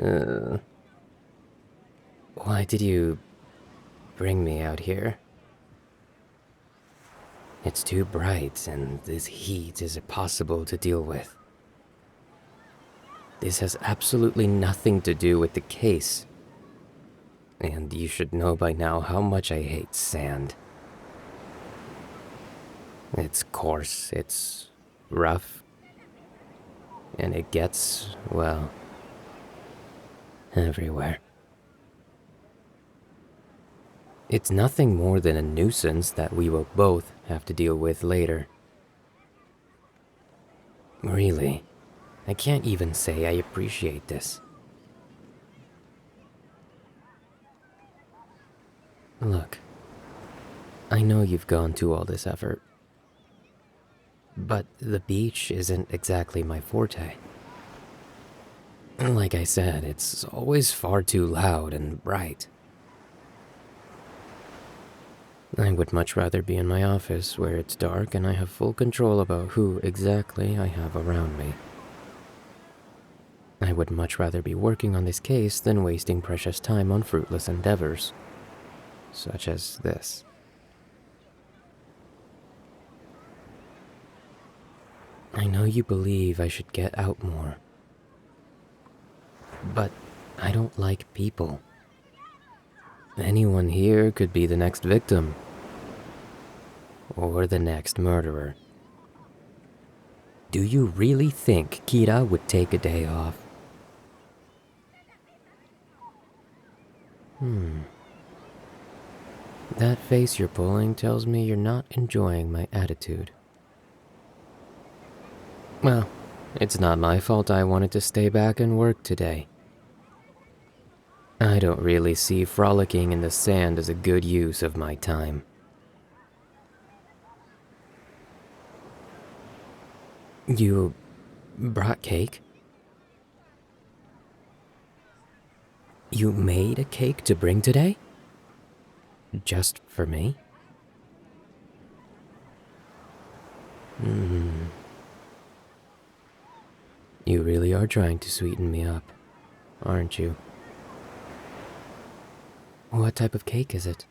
Uh, why did you bring me out here? It's too bright, and this heat is impossible to deal with. This has absolutely nothing to do with the case. And you should know by now how much I hate sand. It's coarse, it's rough, and it gets, well, everywhere. It's nothing more than a nuisance that we will both have to deal with later. Really, I can't even say I appreciate this. Look, I know you've gone to all this effort, but the beach isn't exactly my forte. Like I said, it's always far too loud and bright. I would much rather be in my office where it's dark and I have full control about who exactly I have around me. I would much rather be working on this case than wasting precious time on fruitless endeavors, such as this. I know you believe I should get out more, but I don't like people. Anyone here could be the next victim, or the next murderer. Do you really think Kira would take a day off? That face you're pulling tells me you're not enjoying my attitude. Well, it's not my fault I wanted to stay back and work today. I don't really see frolicking in the sand as a good use of my time. You brought cake? You made a cake to bring today? Just for me? You really are trying to sweeten me up, aren't you? What type of cake is it?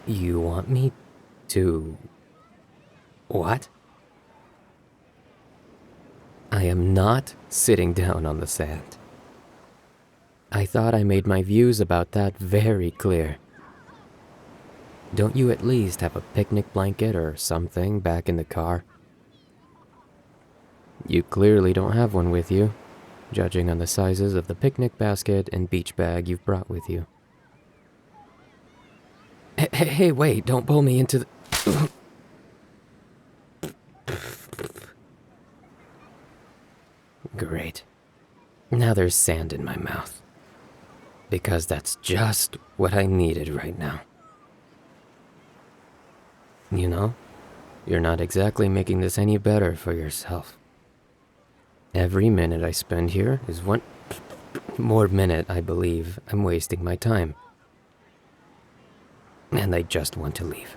You want me to... What? I am not sitting down on the sand. I thought I made my views about that very clear. Don't you at least have a picnic blanket or something back in the car? You clearly don't have one with you, judging on the sizes of the picnic basket and beach bag you've brought with you. Hey, wait, don't pull me into the... Great. Now there's sand in my mouth. Because that's just what I needed right now. You know, you're not exactly making this any better for yourself. Every minute I spend here is one more minute I believe I'm wasting my time. And I just want to leave.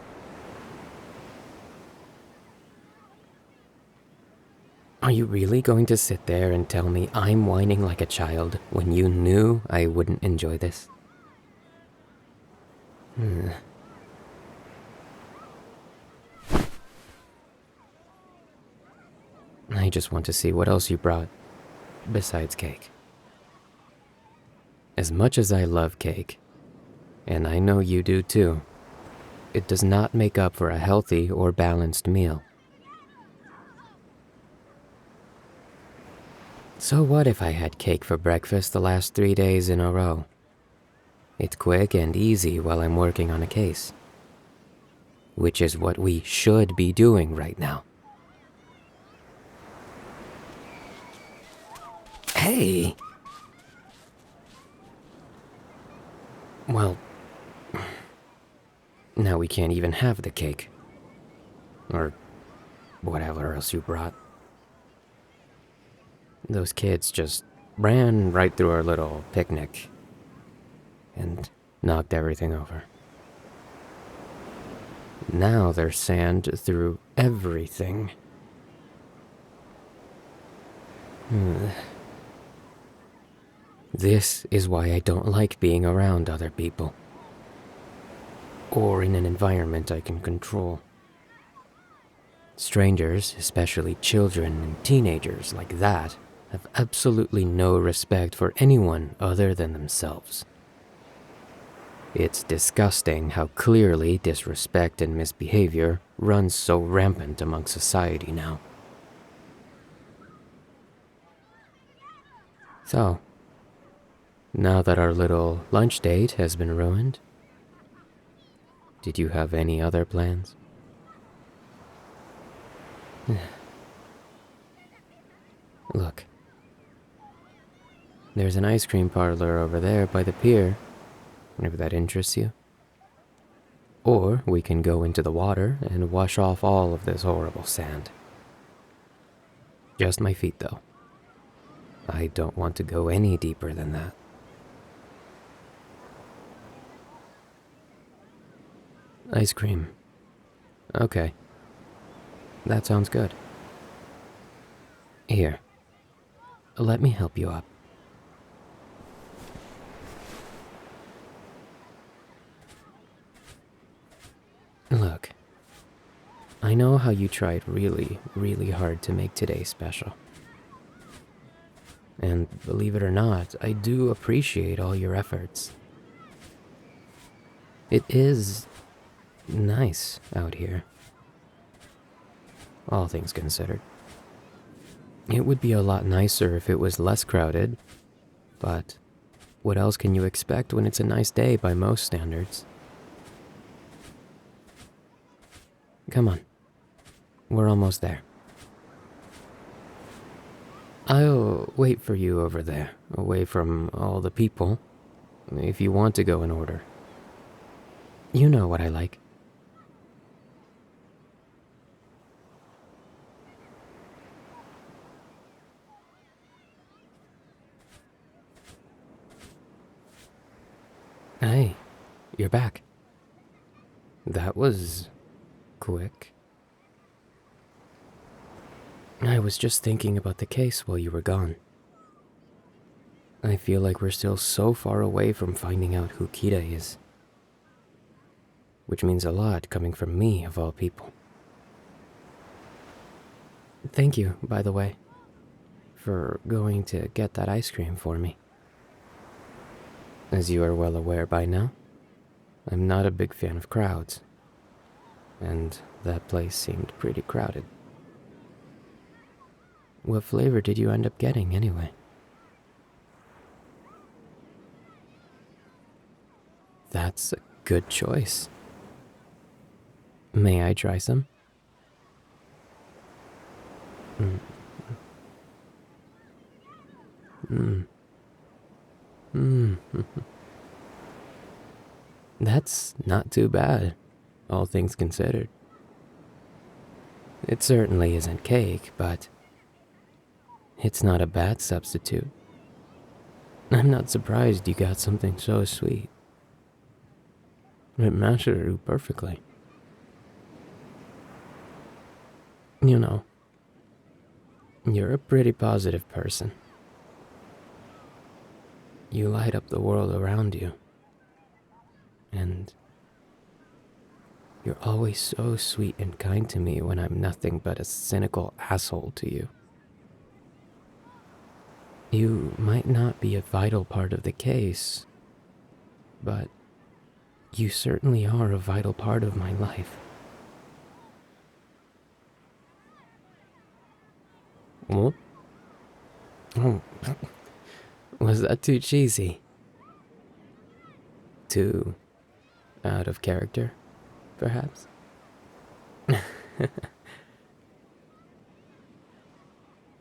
Are you really going to sit there and tell me I'm whining like a child when you knew I wouldn't enjoy this? I just want to see what else you brought, besides cake. As much as I love cake, and I know you do too, it does not make up for a healthy or balanced meal. So what if I had cake for breakfast the last 3 days in a row? It's quick and easy while I'm working on a case. Which is what we should be doing right now. Hey! Well, now we can't even have the cake. Or whatever else you brought. Those kids just ran right through our little picnic and knocked everything over. Now there's sand through everything. This is why I don't like being around other people. Or in an environment I can control. Strangers, especially children and teenagers like that, have absolutely no respect for anyone other than themselves. It's disgusting how clearly disrespect and misbehavior runs so rampant among society now. So, now that our little lunch date has been ruined, did you have any other plans? Look, there's an ice cream parlor over there by the pier, if that interests you. Or we can go into the water and wash off all of this horrible sand. Just my feet, though. I don't want to go any deeper than that. Ice cream. Okay. That sounds good. Here. Let me help you up. Look. I know how you tried really, really hard to make today special. And believe it or not, I do appreciate all your efforts. It is nice out here. All things considered. It would be a lot nicer if it was less crowded, but what else can you expect when it's a nice day by most standards? Come on. We're almost there. I'll wait for you over there, away from all the people, if you want to go in order. You know what I like. Hey, you're back. That was quick. I was just thinking about the case while you were gone. I feel like we're still so far away from finding out who Kira is. Which means a lot coming from me, of all people. Thank you, by the way, for going to get that ice cream for me. As you are well aware by now, I'm not a big fan of crowds. And that place seemed pretty crowded. What flavor did you end up getting, anyway? That's a good choice. May I try some? That's not too bad, all things considered. It certainly isn't cake, but it's not a bad substitute. I'm not surprised you got something so sweet. It matched you perfectly. You know, you're a pretty positive person. You light up the world around you. And you're always so sweet and kind to me when I'm nothing but a cynical asshole to you. You might not be a vital part of the case, but you certainly are a vital part of my life. What? Oh, was that too cheesy? Too out of character, perhaps?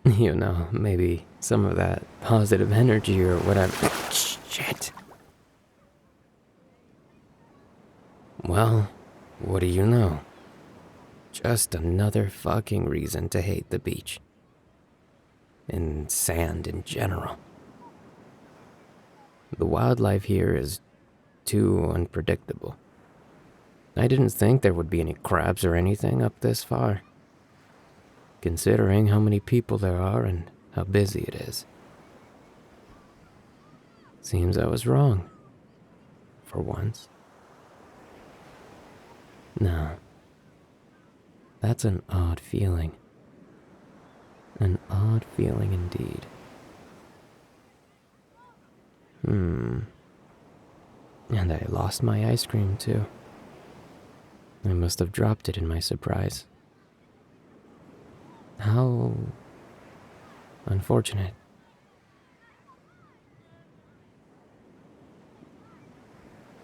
You know, maybe some of that positive energy or whatever. Shit. Well, what do you know? Just another fucking reason to hate the beach. And sand in general. The wildlife here is too unpredictable. I didn't think there would be any crabs or anything up this far. Considering how many people there are and how busy it is. Seems I was wrong. For once. No. That's an odd feeling. An odd feeling indeed. And I lost my ice cream too. I must have dropped it in my surprise. How unfortunate.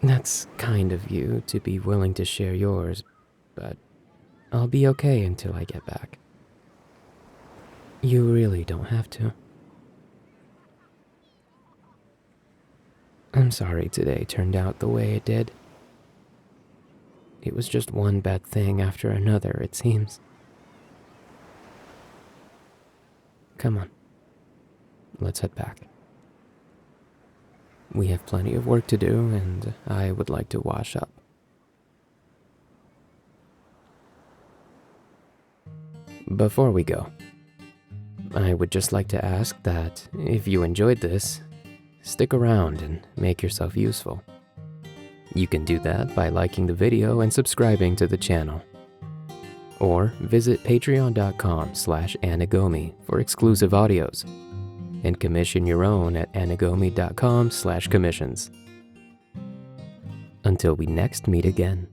That's kind of you to be willing to share yours, but I'll be okay until I get back. You really don't have to. I'm sorry today turned out the way it did. It was just one bad thing after another, it seems. Come on. Let's head back. We have plenty of work to do, and I would like to wash up. Before we go, I would just like to ask that if you enjoyed this, stick around and make yourself useful. You can do that by liking the video and subscribing to the channel. Or visit patreon.com/Anigomi for exclusive audios, and commission your own at anigomi.com/commissions. Until we next meet again.